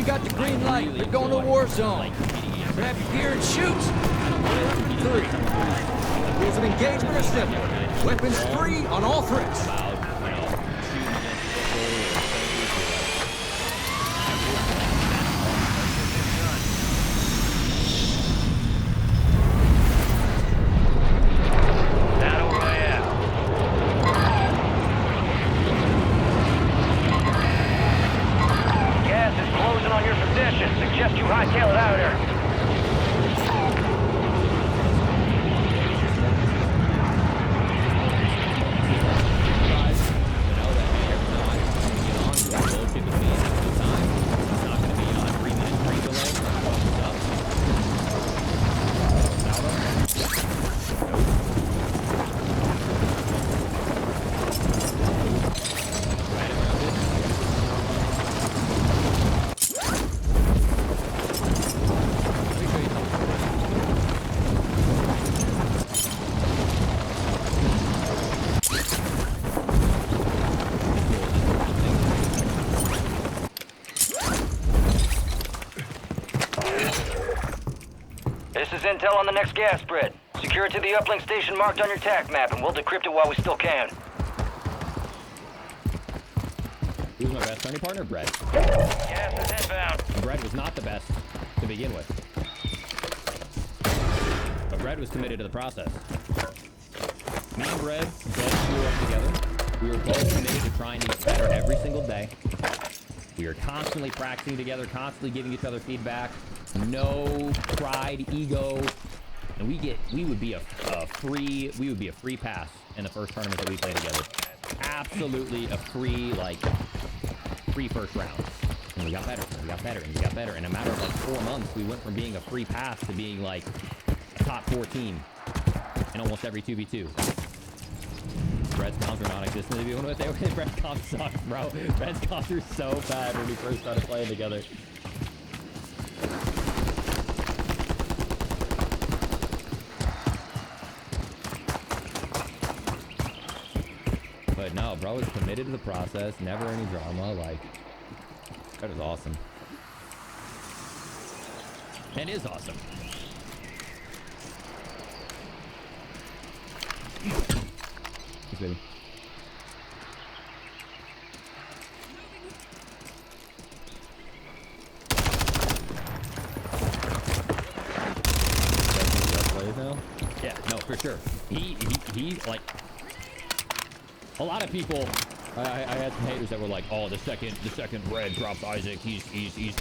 got the green light. We're going to war zone. Grab your gear and shoot. 3. Rules of engagement are simple. Weapons free on all threats. Suggest you hightail it out of there. This is intel on the next gas spread. Secure it to the uplink station marked on your TAC map, and we'll decrypt it while we still can. Who's my best friendly partner? Brett. Gas is inbound. Brett was not the best to begin with. But Brett was committed to the process. Me and Brett both grew up together. We were both committed to trying to get better every single day. We are constantly practicing together, constantly giving each other feedback. No pride, ego, and we would be a free pass in the first tournament that we played together. Absolutely a free first round. And we got better, and we got better, and we got better. In a matter of like 4 months, we went from being a free pass to being like a top 4 team in almost every 2v2. Brett's comps are non-existent. If you want to say Brett's comps suck, bro. Brett's comps are so bad when we first started playing together. But no, bro was committed to the process, never any drama. Like, that is awesome. And is awesome. Thanks, baby. Now? Yeah, no, for sure. He like a lot of people. I had some haters that were like, "Oh, the second Red drops Isaac, he's gonna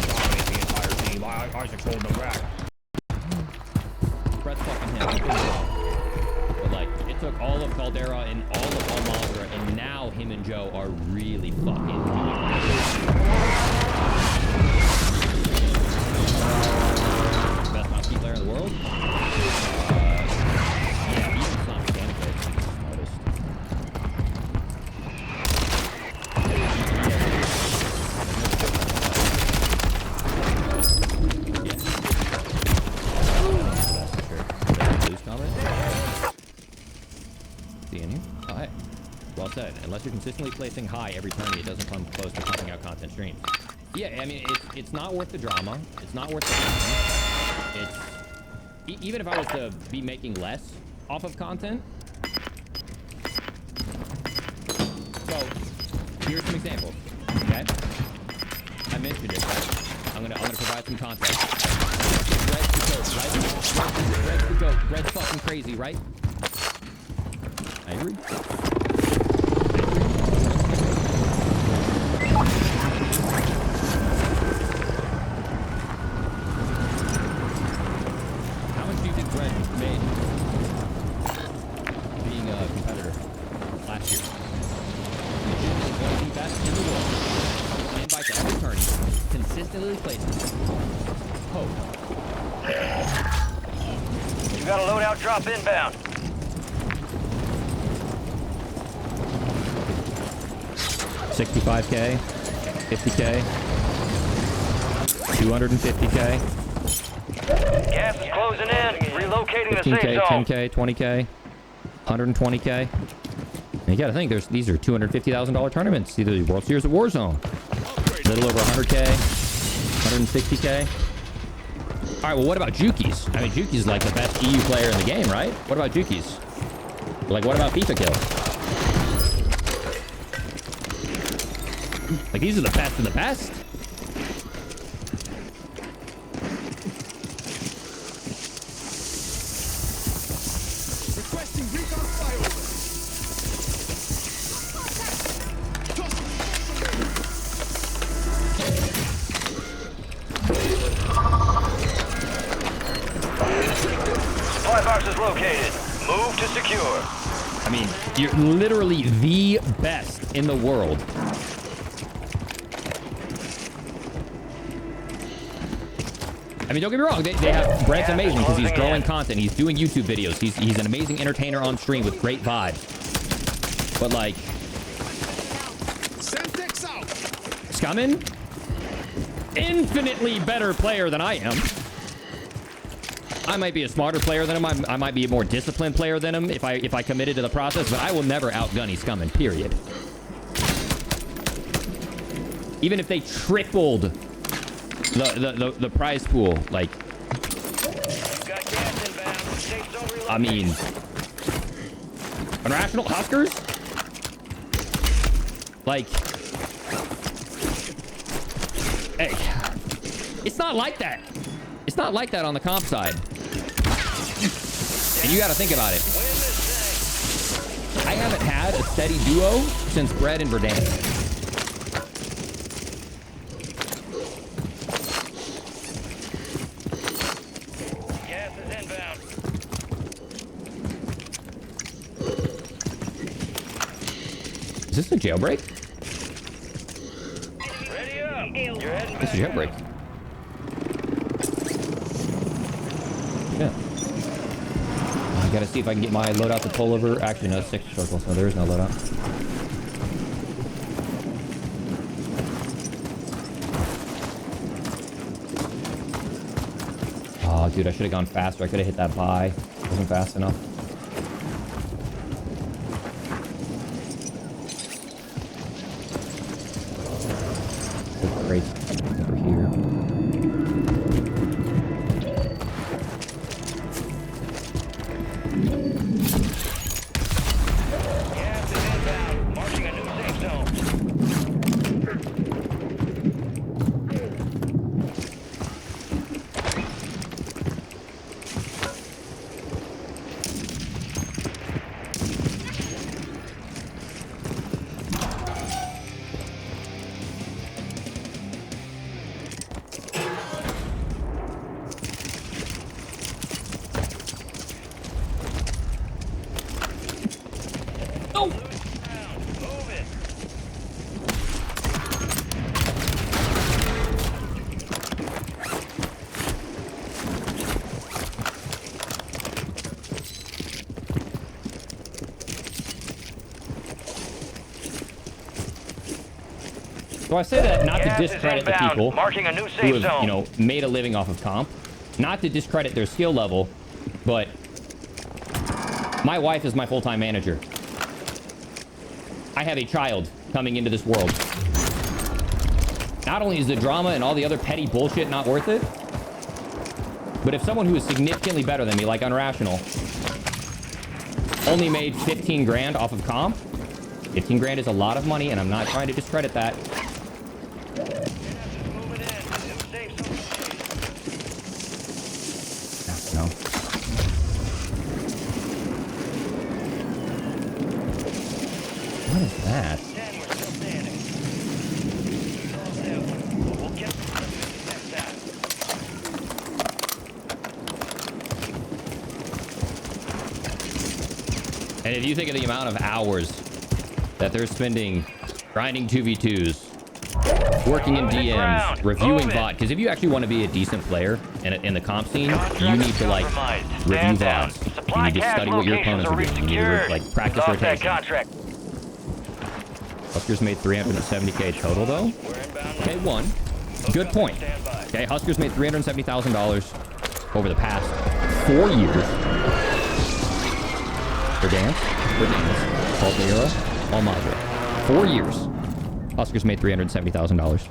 dominate the entire team. Isaac's holding them back." Brett's fucking him. But like, it took all of Caldera and all of Almazra, and now him and Joe are really fucking. Best monkey player in the world. Yeah, he's not mechanically the smartest. Oh, hey. Well said. Unless you're consistently placing high every turn, it doesn't come close to pumping out content streams. Yeah, I mean, it's not worth the drama. It's not worth the drama. It's... even if I was to be making less off of content. So, here's some examples, okay? I mentioned it. I'm gonna provide some context. Red's the goat, right? Red's the goat. Red's fucking crazy, right? I agree. How much do you think Red made being a competitor last year? He's going to be best in the world. I invite to every tourney. Consistently places. Hope. You got a loadout drop inbound. $65K, $50K, $250K. Gas is closing in. Relocating the safe 15K, zone. 10K, 20K, 120K. And you gotta think, these are $250,000 tournaments. Either the World Series or Warzone. Little over 100K, 160K. All right, well, what about Jukies? I mean, Jukies is like the best EU player in the game, right? What about Jukies? Like, what about FIFA kills? Like, these are the best of the best. Requesting recon flyover. Supply box is located. Move to secure. I mean, you're literally the best in the world. I mean, don't get me wrong. They have Brett's amazing because he's growing content. He's doing YouTube videos. He's an amazing entertainer on stream with great vibes. But like, Semtex out. Scummin, infinitely better player than I am. I might be a smarter player than him. I might be a more disciplined player than him if I committed to the process. But I will never outgunny Scummin. Period. Even if they tripled the prize pool, like, Got gas inbound. Safe zone relocated. I mean, Irrational Huskers, like, hey, it's not like that. It's not like that on the comp side. And you got to think about it. Win this thing. I haven't had a steady duo since Bread and Verdansk. Gas is inbound. Is this a jailbreak? Ready up. You're heading This is a back jailbreak. out. Yeah. I gotta see if I can get my loadout to pull over. Actually, no, 6 circles. No, there is no loadout. Oh, dude, I should have gone faster. I could have hit that buy. Wasn't fast enough. Oh, great. Over here. Gas is inbound. Marking a new safe zone. Oh! Move it. So I say that not to Gas is discredit the inbound. people Marking a new who safe have, zone. you know, made a living off of comp. Not to discredit their skill level, but my wife is my full-time manager. I have a child coming into this world. Not only is the drama and all the other petty bullshit not worth it, but if someone who is significantly better than me, like Unrational, only made 15 grand off of comp, 15 grand is a lot of money, and I'm not trying to discredit that. Moving in. New safe zone. No. What is that? 10, we're still standing. We'll get the next time. And if you think of the amount of hours that they're spending grinding 2v2s, working in DMs, reviewing VOD, because if you actually want to be a decent player in the comp scene, you need to like review VODs. You need to study what your opponents are doing. You need to like practice Off that rotation. contract. Huskers made 370K total though. Okay, one. Good point. Okay, Huskers made $370,000 over the past 4 years. For dance, Paul Euro, all module. 4 years. Huskers made $370,000.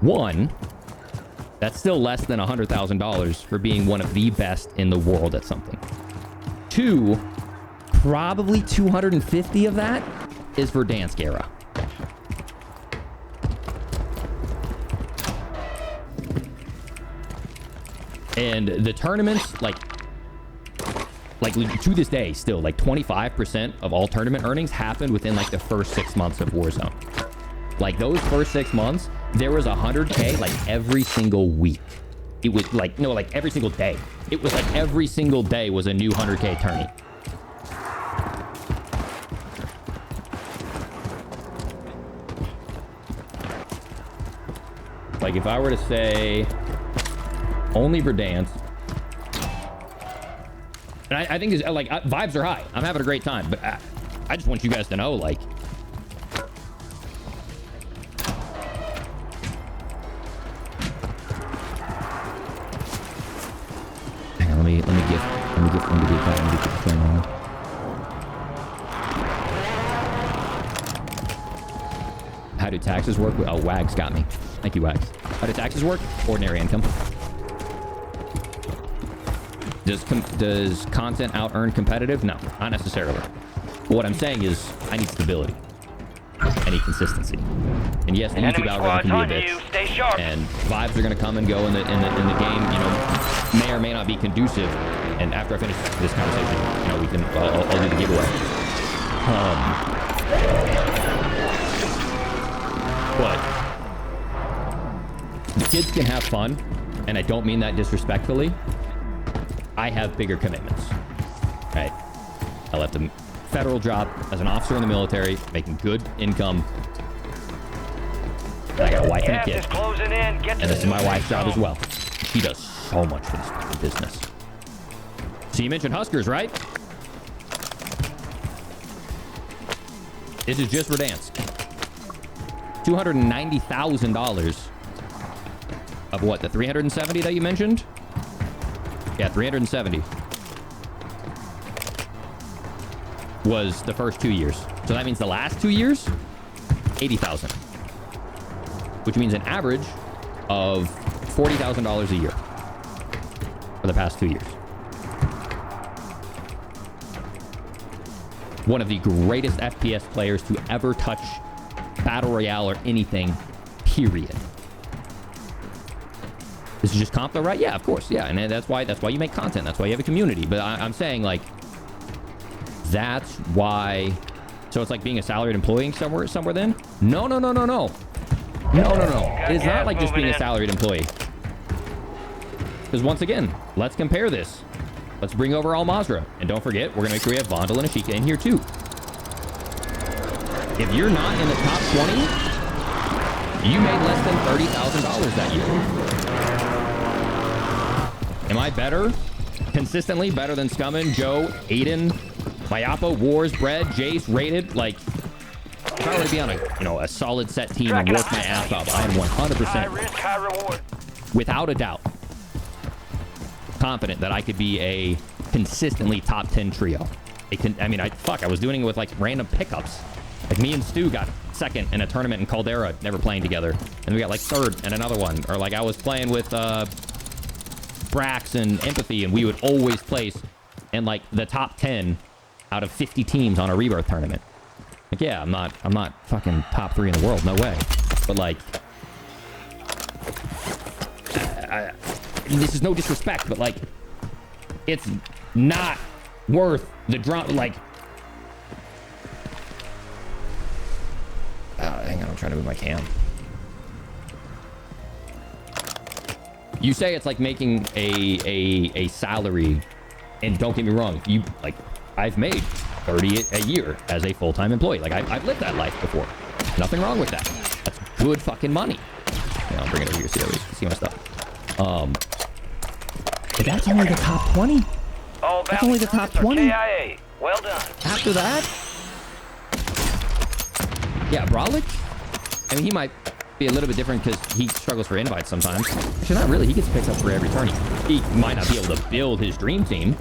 One, that's still less than $100,000 for being one of the best in the world at something. Two, probably 250 of that is Verdansk era. And the tournaments, like to this day, still, like 25% of all tournament earnings happened within like the first 6 months of Warzone. Like those first 6 months, there was 100K like every single week. It was like, no, like every single day. It was like every single day was a new 100K tourney. Like if I were to say only Verdansk, and I think it's like vibes are high. I'm having a great time, but I just want you guys to know, like, hang on, let me get this going on. How do taxes work? Oh, Wags got me. Thank you, Wags. How do taxes work? Ordinary income. Does content out-earn competitive? No, not necessarily. But what I'm saying is I need stability. I need consistency. And yes, the YouTube algorithm can be a bitch. Stay sharp. And vibes are going to come and go in the game, you know, may or may not be conducive. And after I finish this conversation, you know, I'll do the giveaway. But the kids can have fun, and I don't mean that disrespectfully. I have bigger commitments, right? I left a federal job as an officer in the military, making good income. And I got a wife and a kid. And this is my wife's job as well. She does so much for this fucking business. So you mentioned Huskers, right? This is just Verdansk. $290,000 of what, the 370 that you mentioned? Yeah, 370 was the first 2 years. So that means the last 2 years, 80,000, which means an average of $40,000 a year for the past 2 years. One of the greatest FPS players to ever touch Battle Royale or anything, period. This is just comp though, right? Yeah, of course. Yeah, and that's why you make content. That's why you have a community. But I'm saying, like, that's why. So it's like being a salaried employee somewhere then? No. It is not like just being a salaried employee. Because once again, let's compare this. Let's bring over Al Mazrah. And don't forget, we're going to make sure we have Vondel and Ashika in here too. If you're not in the top 20, you made less than $30,000 that year. Am I better? Consistently better than Scummin, Joe, Aiden, Mayapa, Wars, Bread, Jace, Rated? Like, if I were to be on a solid set team and work my ass off, I am 100%, high risk, high reward. without a doubt, confident that I could be a consistently top 10 trio. I was doing it with like random pickups. Like me and Stu got second in a tournament in Caldera, never playing together. And we got like third in another one. Or like I was playing with Brax and Empathy, and we would always place in like the top 10 out of 50 teams on a Rebirth tournament. Like, yeah, I'm not fucking top 3 in the world, no way. But like, this is no disrespect, but like, it's not worth the drama. Like, hang on, I'm trying to move my cam. You say it's like making a salary, and don't get me wrong, you like, I've made 30 a year as a full-time employee. Like I've lived that life before. Nothing wrong with that. That's good fucking money. Yeah, I'll bring it over here so you see my stuff. But that's only the top 20. That's only the top 20. Well done. After that, yeah, Brolic. I mean, he might be a little bit different because he struggles for invites sometimes. Actually, not really. He gets picked up for every tourney. He might not be able to build his dream team,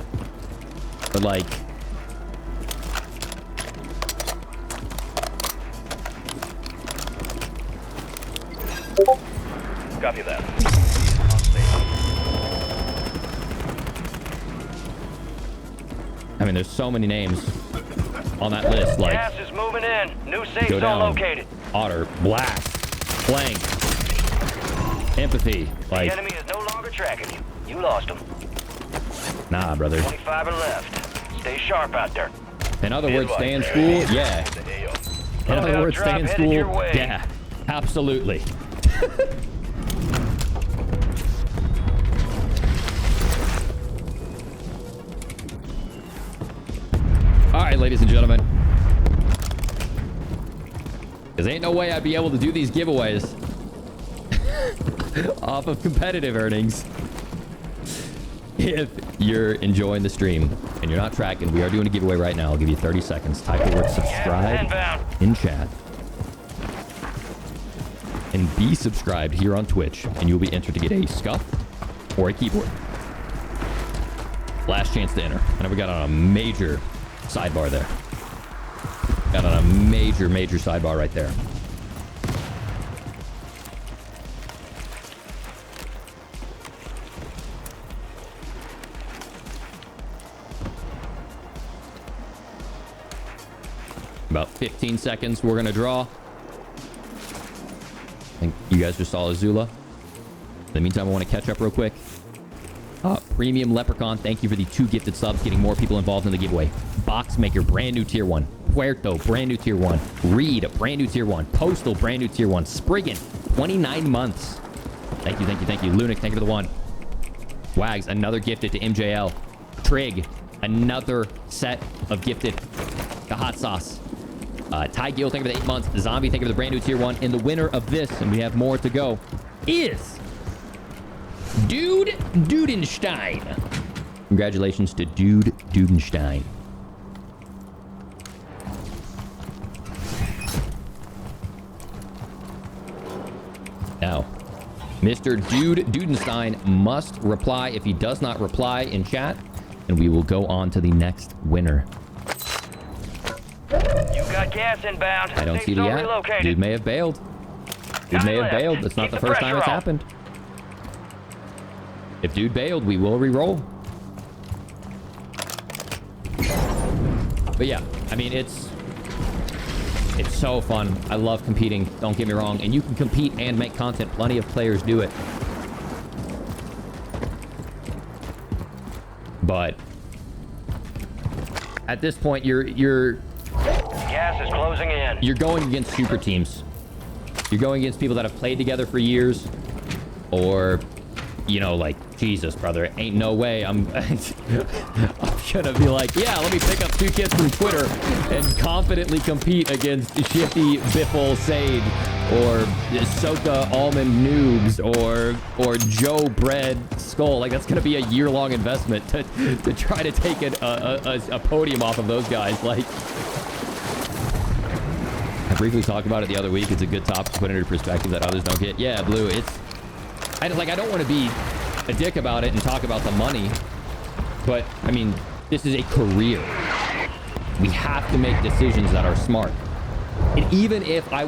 but like, Copy that. I mean, there's so many names on that list. Like, Gas is moving in. New safe go zone down. located. Otter, Blast, Flank, Empathy. The Like, enemy is no longer tracking you. You lost them. nah, brother. 25 are left. Stay sharp out there. In other words, stay in school? Yeah. In other Loadout words, drop stay in headed your school? way. Yeah. Absolutely. All right, ladies and gentlemen. Because ain't no way I'd be able to do these giveaways off of competitive earnings if you're enjoying the stream and you're not tracking. We are doing a giveaway right now. I'll give you 30 seconds. Type the word Gas is subscribe inbound. in chat. And be subscribed here on Twitch, and you'll be entered to get a scuff or a keyboard. Last chance to enter. I know we got on a major sidebar there. Got on a major sidebar right there. About 15 seconds, we're gonna draw. I think you guys just saw Azula. In the meantime, I want to catch up real quick. Premium Leprechaun, thank you for the 2 gifted subs, getting more people involved in the giveaway. Boxmaker, brand new tier 1. Puerto, brand new tier 1. Reed, brand new tier 1. Postal, brand new tier 1. Spriggan, 29 months. Thank you. Lunic, thank you for the 1. Wags, another gifted to MJL. Trig, another set of gifted to Hot Sauce. Ty Gill, thank you for the 8 months. Zombie, thank you for the brand new tier 1. And the winner of this, and we have more to go, is Dude Dudenstein. Congratulations to Dude Dudenstein. Now, Mr. Dude Dudenstein must reply. If he does not reply in chat, and we will go on to the next winner. You got gas inbound. I don't Safe see the zone ad. relocated. Dude may have bailed. Dude may have bailed. That's not Keep the the first time pressure it's on. happened. If dude bailed, we will re-roll. But yeah, I mean, it's so fun. I love competing. Don't get me wrong. And you can compete and make content. Plenty of players do it. But at this point, you're Gas is closing in. you're going against super teams. You're going against people that have played together for years, or, you know, like, Jesus, brother, ain't no way I'm gonna be like, yeah, let me pick up 2 kids from Twitter and confidently compete against Shifty Biffle Sage or Soka Almond Noobs or Joe Bread Skull. Like, that's gonna be a year-long investment to try to take a podium off of those guys. Like, I briefly talked about it the other week. It's a good topic to put into perspective that others don't get. Yeah, Blue, I don't want to be a dick about it and talk about the money, but I mean, this is a career. We have to make decisions that are smart. And even if I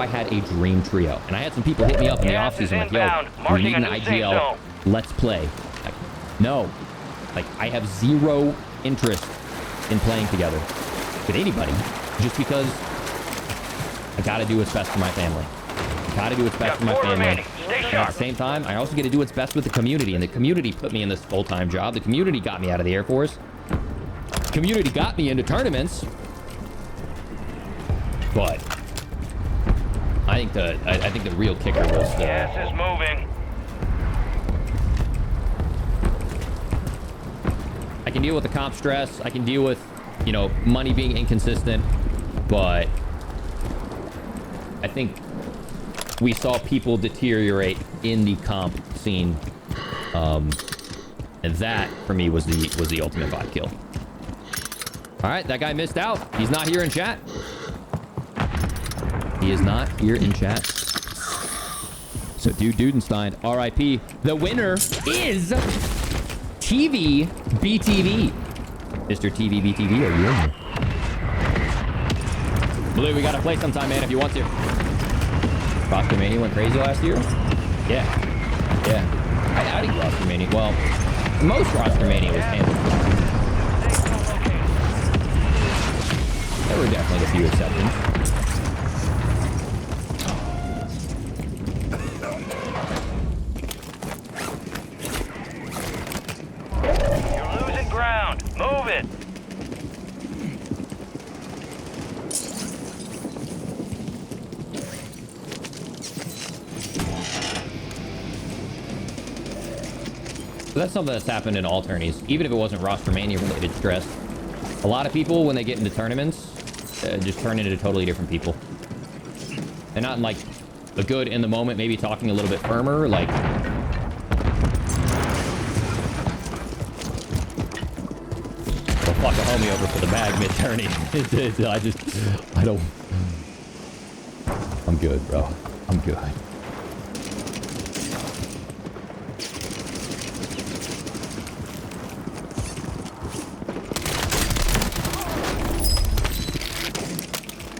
had a dream trio, and I had some people hit me up in the Gas is offseason like, yo, inbound. we Marking need a an new safe IGL, zone. let's play. Like, no. Like, I have zero interest in playing together with anybody, just because I gotta do what's best for my family. Gotta do what's best for my Got 4 family. remaining. Stay And at sharp. the same time, I also get to do what's best with the community. And the community put me in this full-time job. The community got me out of the Air Force. The community got me into tournaments. But I think the real kicker was the Gas is moving. I can deal with the comp stress. I can deal with, you know, money being inconsistent. But I think we saw people deteriorate in the comp scene, and that for me was the ultimate bot kill. All right, that guy missed out. He's not here in chat. He is not here in chat. So, Dude Dudenstein, RIP. The winner is TV BTV. Mr. TV BTV, are you in here? Blue, we gotta play sometime, man, if you want to. Roster Mania went crazy last year? Yeah. I think Roster Mania, well, most Roster Mania was handled. There were definitely a few exceptions. You're losing ground. Move it. So that's something that's happened in all tourneys, even if it wasn't Roster Mania related stress. A lot of people, when they get into tournaments, just turn into totally different people. They're not in like a good in the moment, maybe talking a little bit firmer, like. Well, fuck a homie over for the bag mid-tourney. I don't. I'm good, bro. I'm good.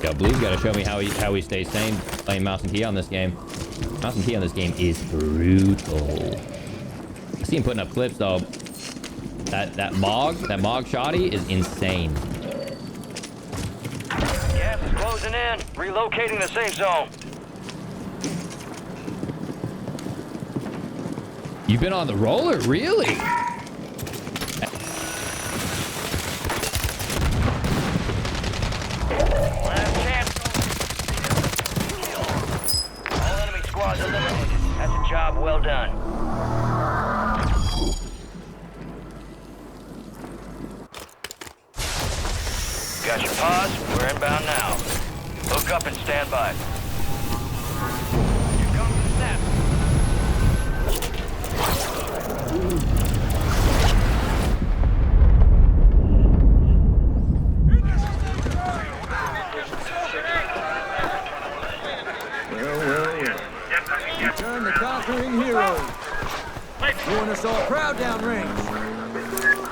Yo, Blue's got to show me how he stays sane playing mouse and key on this game. Mouse and key on this game is brutal. I see him putting up clips though. That Mog shoddy is insane. Gas is closing in. Relocating the safe zone. You've been on the roller, really? Last chance. All enemy squads eliminated. That's a job well done. Got your pause? We're inbound now. Hook up and stand by. Here comes the snap. Return the conquering heroes. Doing us all proud downrange.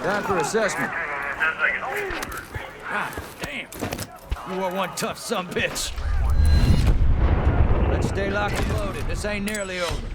Time for assessment. God damn. You are one tough sumbitch. Let's stay locked and loaded. This ain't nearly over.